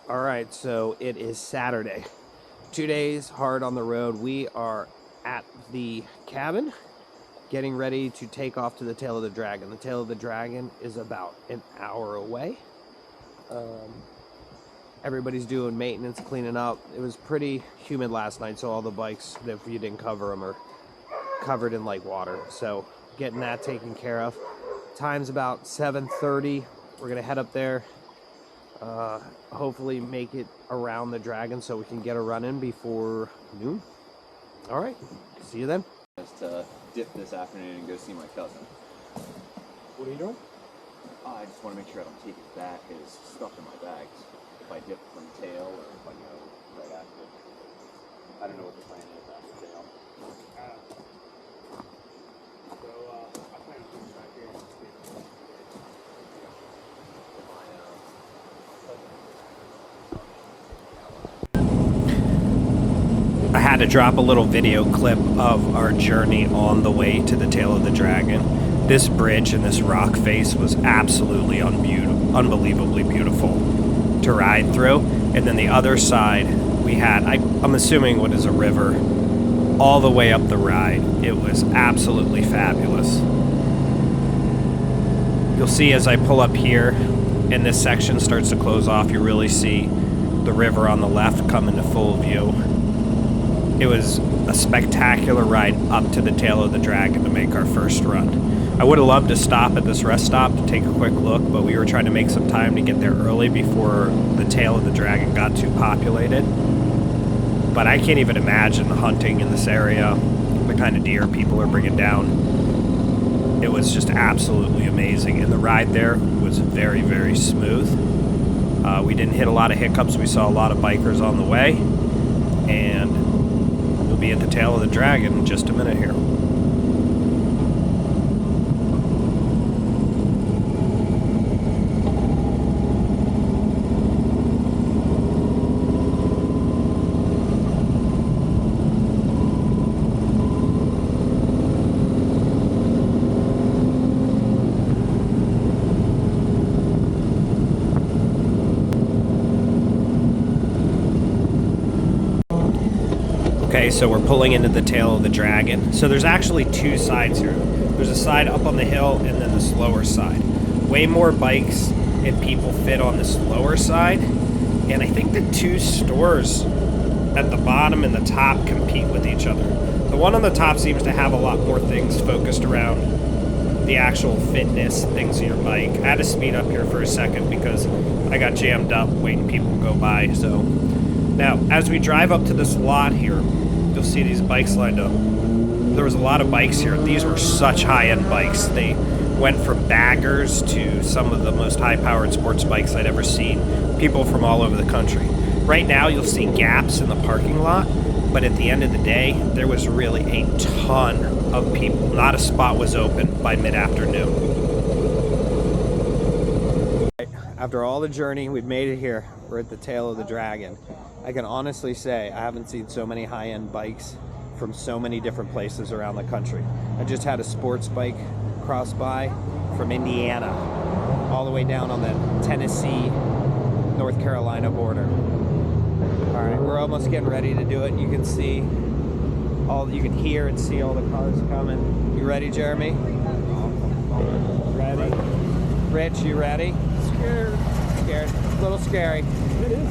All right, so it is Saturday. 2 days hard on the road. We are at the cabin getting ready to take off to the Tail of the Dragon. The Tail of the Dragon is about an hour away. Everybody's doing maintenance, cleaning up. It was pretty humid last night, so all the bikes, if you didn't cover them, are covered in like water. So getting that taken care of. Time's about 7:30. We're gonna head up there. Hopefully make it around the Dragon so we can get a run in before noon. All right, see you then. Just dip this afternoon and go see my cousin. What are you doing? I just want to make sure I don't take his back, his stuff in my bags. If I dip from tail or if I go right after. I don't know what the plan is after tail. I plan on coming back here and just I had to drop a little video clip of our journey on the way to the Tail of the Dragon. This bridge and this rock face was absolutely unbelievably beautiful to ride through. And then the other side, we had, I'm assuming what is a river, all the way up the ride. It was absolutely fabulous. You'll see as I pull up here and this section starts to close off, you really see the river on the left come into full view. It was a spectacular ride up to the Tail of the Dragon to make our first run. I would have loved to stop at this rest stop to take a quick look, but we were trying to make some time to get there early before the Tail of the Dragon got too populated. But I can't even imagine hunting in this area, the kind of deer people are bringing down. It was just absolutely amazing, and the ride there was very, very smooth. We didn't hit a lot of hiccups. We saw a lot of bikers on the way, and we'll be at the Tail of the Dragon in just a minute here. Okay, so we're pulling into the Tail of the Dragon. So there's actually two sides here. There's a side up on the hill and then the slower side. Way more bikes and people fit on the slower side. And I think the two stores at the bottom and the top compete with each other. The one on the top seems to have a lot more things focused around the actual fitness things of your bike. I had to speed up here for a second because I got jammed up waiting people to go by. So now, as we drive up to this lot here, you'll see these bikes lined up. There was a lot of bikes here. These were such high-end bikes. They went from baggers to some of the most high-powered sports bikes I'd ever seen. People from all over the country. Right now, you'll see gaps in the parking lot, but at the end of the day, there was really a ton of people. Not a spot was open by mid-afternoon. After all the journey, we've made it here. We're at the Tail of the Dragon. I can honestly say I haven't seen so many high-end bikes from so many different places around the country. I just had a sports bike cross by from Indiana all the way down on the Tennessee, North Carolina border. All right, we're almost getting ready to do it. You can see you can hear and see all the cars coming. You ready, Jeremy? Ready? Rich, you ready? Scared. Scared. A little scary.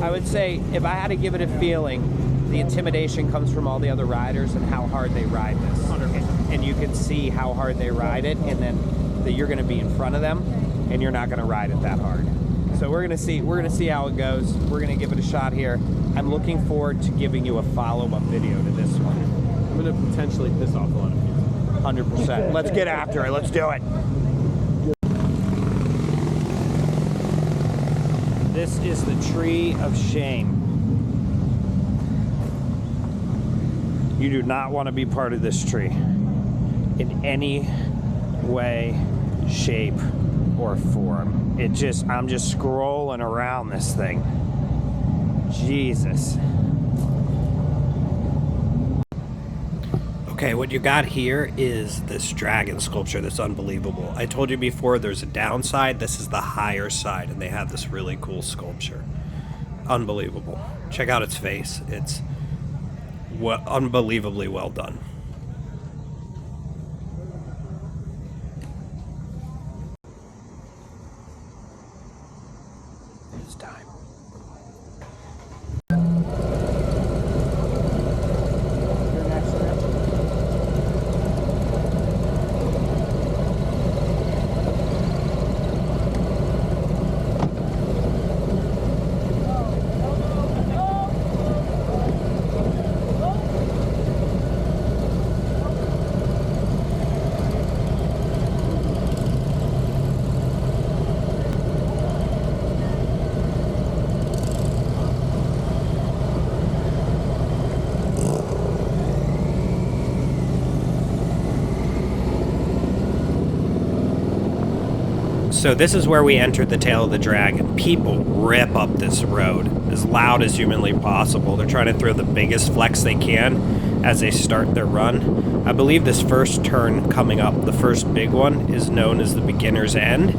I would say if I had to give it a feeling, the intimidation comes from all the other riders and how hard they ride this. 100%. And you can see how hard they ride it, and then that you're going to be in front of them, and you're not going to ride it that hard. So we're going to see how it goes. We're going to give it a shot here. I'm looking forward to giving you a follow-up video to this one. I'm going to potentially piss off a lot of people. 100%. Let's get after it. Let's do it. This is the tree of shame. You do not want to be part of this tree in any way, shape, or form. I'm just scrolling around this thing. Jesus. Okay, what you got here is this dragon sculpture that's unbelievable. I told you before there's a downside. This is the higher side, and they have this really cool sculpture. unbelievable. Check out its face. It's unbelievably well done. It's time. Your next trip. So this is where we entered the tail of the dragon. People rip up this road as loud as humanly possible. They're trying to throw the biggest flex they can as they start their run. I believe this first turn coming up, the first big one, is known as the beginner's end.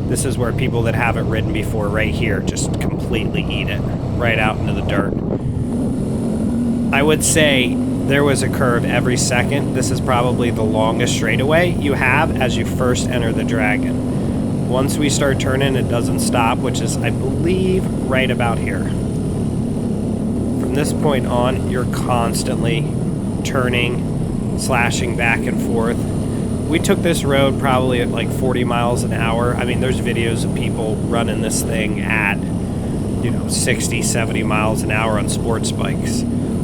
This is where people that haven't ridden before right here just completely eat it right out into the dirt. I would say there was a curve every second. This is probably the longest straightaway you have as you first enter the dragon. Once we start turning, it doesn't stop, which is, I believe, right about here. From this point on, you're constantly turning, slashing back and forth. We took this road probably at like 40 miles an hour. I mean, there's videos of people running this thing at, 60, 70 miles an hour on sports bikes.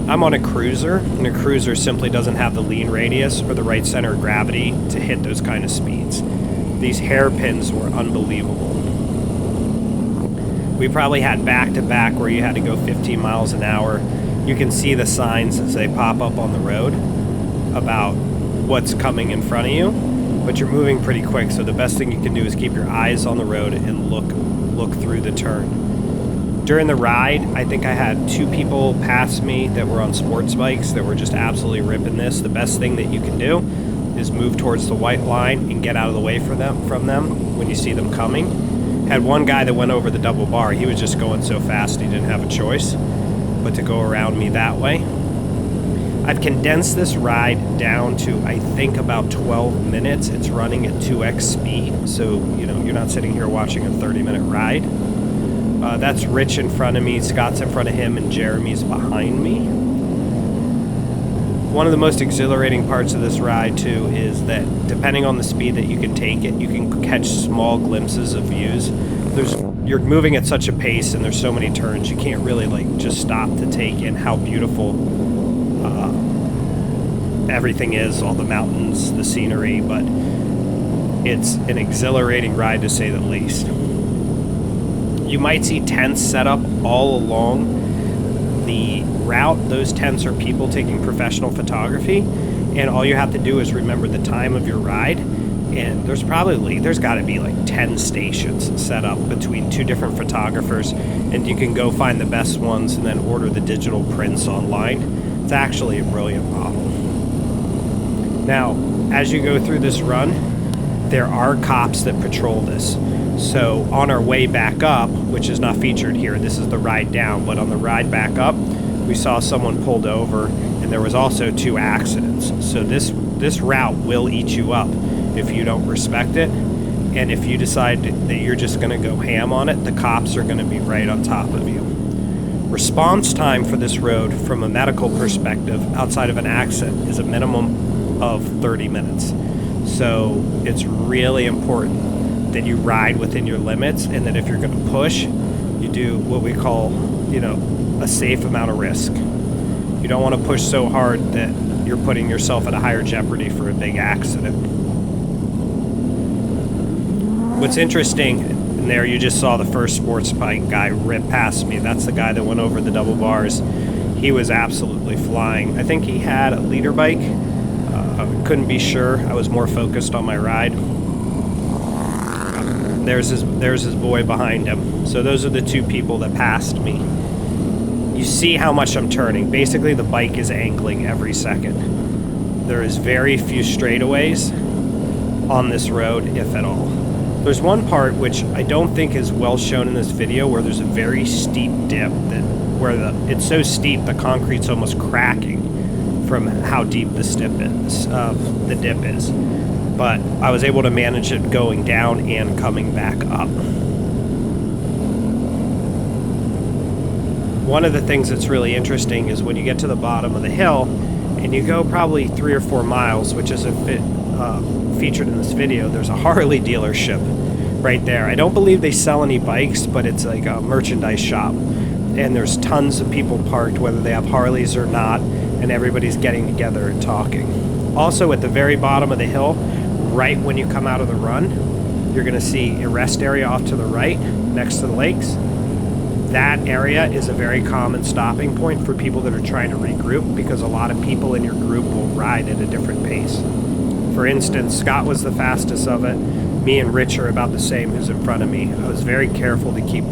I'm on a cruiser, and a cruiser simply doesn't have the lean radius or the right center of gravity to hit those kind of speeds. These hairpins were unbelievable. We probably had back-to-back where you had to go 15 miles an hour. You can see the signs as they pop up on the road about what's coming in front of you, but you're moving pretty quick, so the best thing you can do is keep your eyes on the road and look through the turn. During the ride, I think I had 2 people pass me that were on sports bikes that were just absolutely ripping this. The best thing that you can do is move towards the white line and get out of the way from them when you see them coming. Had one guy that went over the double bar. He was just going so fast he didn't have a choice but to go around me that way. I've condensed this ride down to, I think, about 12 minutes. It's running at 2x speed, so you're not sitting here watching a 30-minute ride. That's Rich in front of me, Scott's in front of him, and Jeremy's behind me. One of the most exhilarating parts of this ride, too, is that depending on the speed that you can take it, you can catch small glimpses of views. You're moving at such a pace, and there's so many turns, you can't really just stop to take in how beautiful everything is, all the mountains, the scenery, but it's an exhilarating ride to say the least. You might see tents set up all along the route. Those tents are people taking professional photography, and all you have to do is remember the time of your ride, and there's got to be like 10 stations set up between 2 different photographers, and you can go find the best ones and then order the digital prints online. It's actually a brilliant model. Now, as you go through this run, there are cops that patrol this. So on our way back up, which is not featured here, this is the ride down, but on the ride back up, we saw someone pulled over, and there was also 2 accidents. So this route will eat you up if you don't respect it, and if you decide that you're just going to go ham on it, the cops are going to be right on top of you. Response time for this road, from a medical perspective, outside of an accident, is a minimum of 30 minutes. So it's really important that you ride within your limits, and that if you're going to push, you do what we call, a safe amount of risk. You don't want to push so hard that you're putting yourself at a higher jeopardy for a big accident. What's interesting, and there you just saw the first sports bike guy rip past me. That's the guy that went over the double bars. He was absolutely flying. I think he had a leader bike. Couldn't be sure. I was more focused on my ride. There's his boy behind him. So those are the 2 people that passed me. You see how much I'm turning. Basically, the bike is angling every second. There is very few straightaways on this road, if at all. There's one part which I don't think is well shown in this video where there's a very steep dip it's so steep the concrete's almost cracking from how deep the dip is. But I was able to manage it going down and coming back up. One of the things that's really interesting is when you get to the bottom of the hill and you go probably 3 or 4 miles, which isn't featured in this video, there's a Harley dealership right there. I don't believe they sell any bikes, but it's like a merchandise shop. And there's tons of people parked, whether they have Harleys or not, and everybody's getting together and talking. Also, at the very bottom of the hill, right when you come out of the run, you're going to see a rest area off to the right next to the lakes. That area is a very common stopping point for people that are trying to regroup, because a lot of people in your group will ride at a different pace. For instance, Scott was the fastest of it. Me and Rich are about the same who's in front of me. I was very careful to keep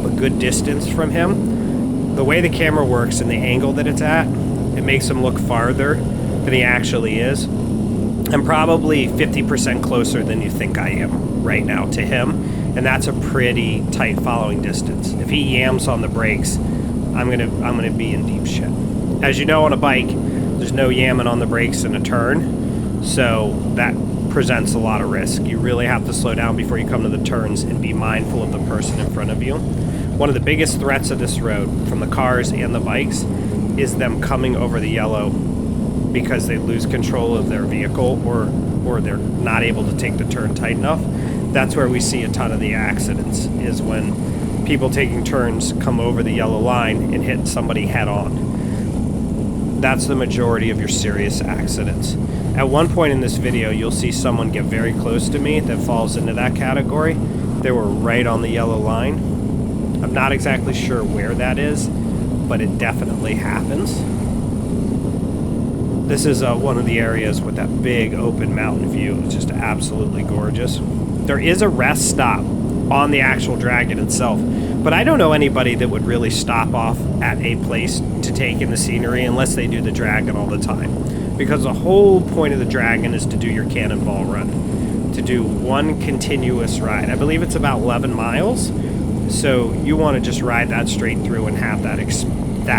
a good distance from him. The way the camera works and the angle that it's at, it makes him look farther than he actually is. I'm probably 50% closer than you think I am right now to him, and that's a pretty tight following distance. If he yams on the brakes, I'm gonna be in deep shit. As you know, on a bike, there's no yamming on the brakes in a turn, so that presents a lot of risk. You really have to slow down before you come to the turns and be mindful of the person in front of you. One of the biggest threats of this road, from the cars and the bikes, is them coming over the yellow because they lose control of their vehicle or they're not able to take the turn tight enough. That's where we see a ton of the accidents, is when people taking turns come over the yellow line and hit somebody head on. That's the majority of your serious accidents. At one point in this video, you'll see someone get very close to me that falls into that category. They were right on the yellow line. I'm not exactly sure where that is, but it definitely happens. This is one of the areas with that big open mountain view. It's just absolutely gorgeous. There is a rest stop on the actual Dragon itself, but I don't know anybody that would really stop off at a place to take in the scenery unless they do the Dragon all the time. Because the whole point of the Dragon is to do your cannonball run, to do one continuous ride. I believe it's about 11 miles, so you want to just ride that straight through and have that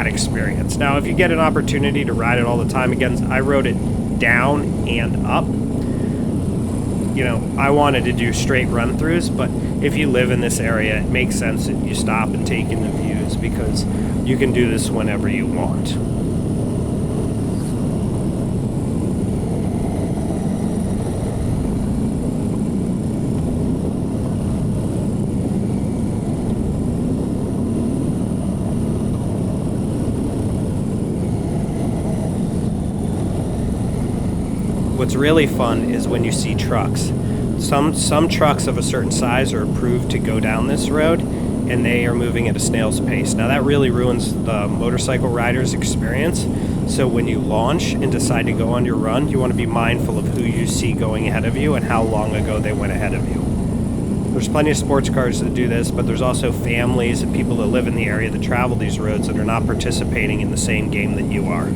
experience. Now, if you get an opportunity to ride it all the time, again, I rode it down and up. You know, I wanted to do straight run-throughs, but if you live in this area, it makes sense that you stop and take in the views, because you can do this whenever you want. What's really fun is when you see trucks. Some trucks of a certain size are approved to go down this road, and they are moving at a snail's pace. Now that really ruins the motorcycle rider's experience. So when you launch and decide to go on your run, you want to be mindful of who you see going ahead of you and how long ago they went ahead of you. There's plenty of sports cars that do this, but there's also families and people that live in the area that travel these roads that are not participating in the same game that you are.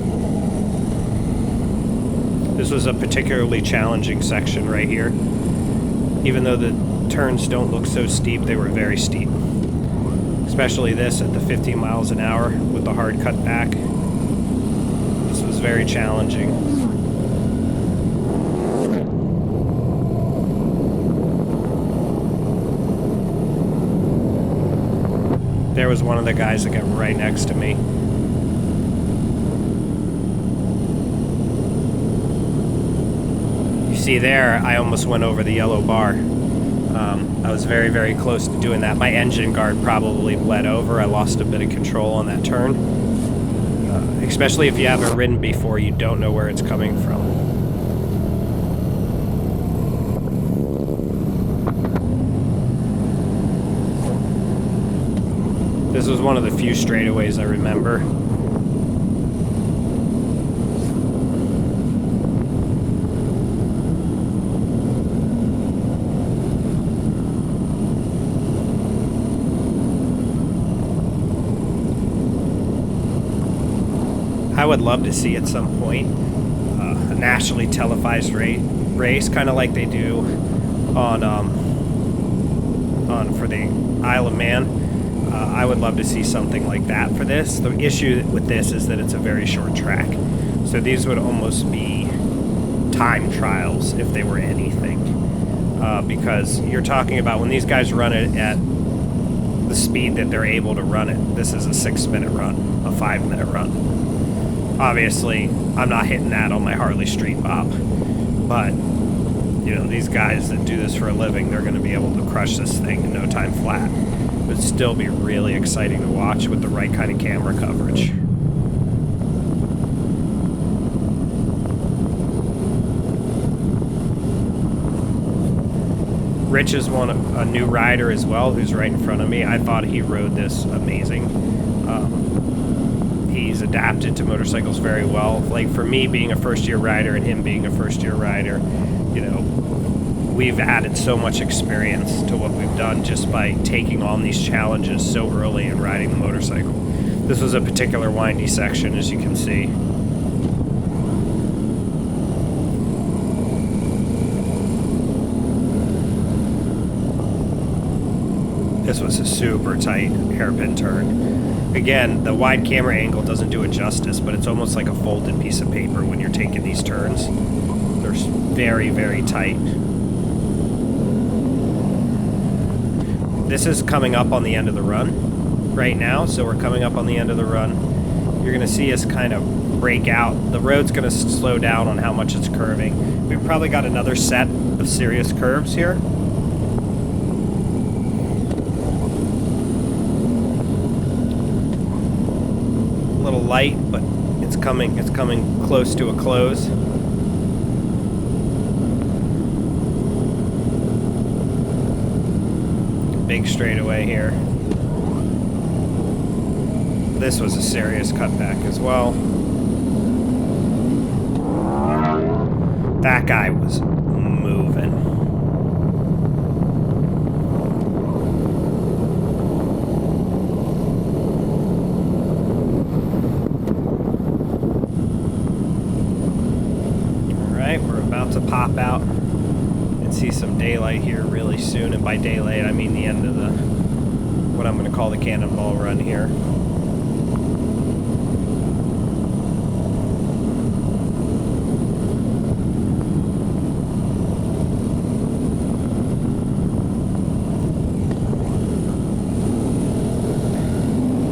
This was a particularly challenging section right here. Even though the turns don't look so steep, they were very steep. Especially this at the 15 miles an hour with the hard cut back. This was very challenging. There was one of the guys that got right next to me. See there, I almost went over the yellow bar. I was very, very close to doing that. My engine guard probably bled over. I lost a bit of control on that turn. Especially if you haven't ridden before, you don't know where it's coming from. This was one of the few straightaways I remember. I would love to see at some point a nationally televised race race, kind of like they do on for the Isle of Man. I would love to see something like that for this. The issue with this is that it's a very short track, so these would almost be time trials if they were anything, because you're talking about when these guys run it at the speed that they're able to run it. This is a 6-minute run, a 5-minute run. Obviously, I'm not hitting that on my Harley Street Bob, but you know, these guys that do this for a living, they're going to be able to crush this thing in no time flat. It would still be really exciting to watch with the right kind of camera coverage. Rich is a new rider as well, who's right in front of me. I thought he rode this amazing. He's adapted to motorcycles very well. Like for me being a first-year rider and him being a first-year rider, you know, we've added so much experience to what we've done just by taking on these challenges so early and riding the motorcycle. This was a particular windy section, as you can see. This was a super tight hairpin turn. Again, the wide camera angle doesn't do it justice, but it's almost like a folded piece of paper when you're taking these turns. They're very, very tight. This is coming up on the end of the run right now, so we're coming up on the end of the run. You're going to see us kind of break out. The road's going to slow down on how much it's curving. We've probably got another set of serious curves here. A little light, but it's coming close to a close. Big straightaway here. This was a serious cutback as well. That guy was moving. Alright, we're about to pop out and see some daylight here really soon, and by daylight I mean the end of the what I'm going to call the cannonball run here.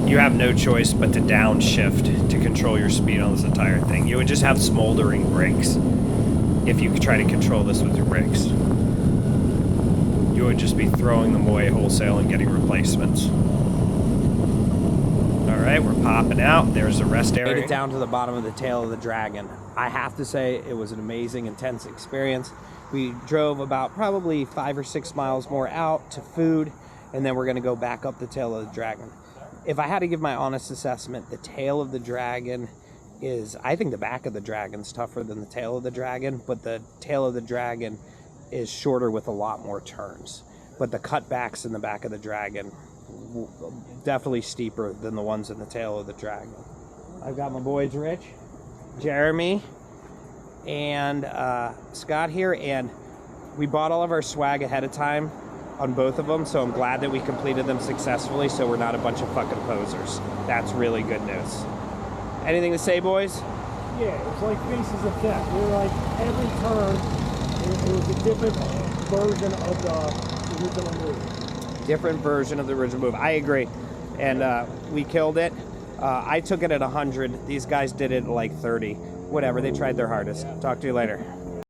You have no choice but to downshift to control your speed on this entire thing. You would just have smoldering brakes if you try to control this with your brakes. You would just be throwing them away wholesale and getting replacements. Alright, we're popping out. There's a rest area. Made it down to the bottom of the tail of the Dragon. I have to say it was an amazing, intense experience. We drove about probably 5 or 6 miles more out to food, and then we're going to go back up the tail of the Dragon. If I had to give my honest assessment, the tail of the Dragon is, I think the back of the Dragon's tougher than the tail of the Dragon, but the tail of the Dragon is shorter with a lot more turns. But the cutbacks in the back of the Dragon, definitely steeper than the ones in the tail of the Dragon. I've got my boys Rich, Jeremy, and Scott here, and we bought all of our swag ahead of time on both of them, so I'm glad that we completed them successfully, so we're not a bunch of fucking posers. That's really good news. Anything to say, boys? Yeah, it's like Faces of Death. We're like, every turn, it was a different version of the original movie. Different version of the original movie. I agree. And we killed it. I took it at 100. These guys did it at like 30. Whatever, they tried their hardest. Talk to you later.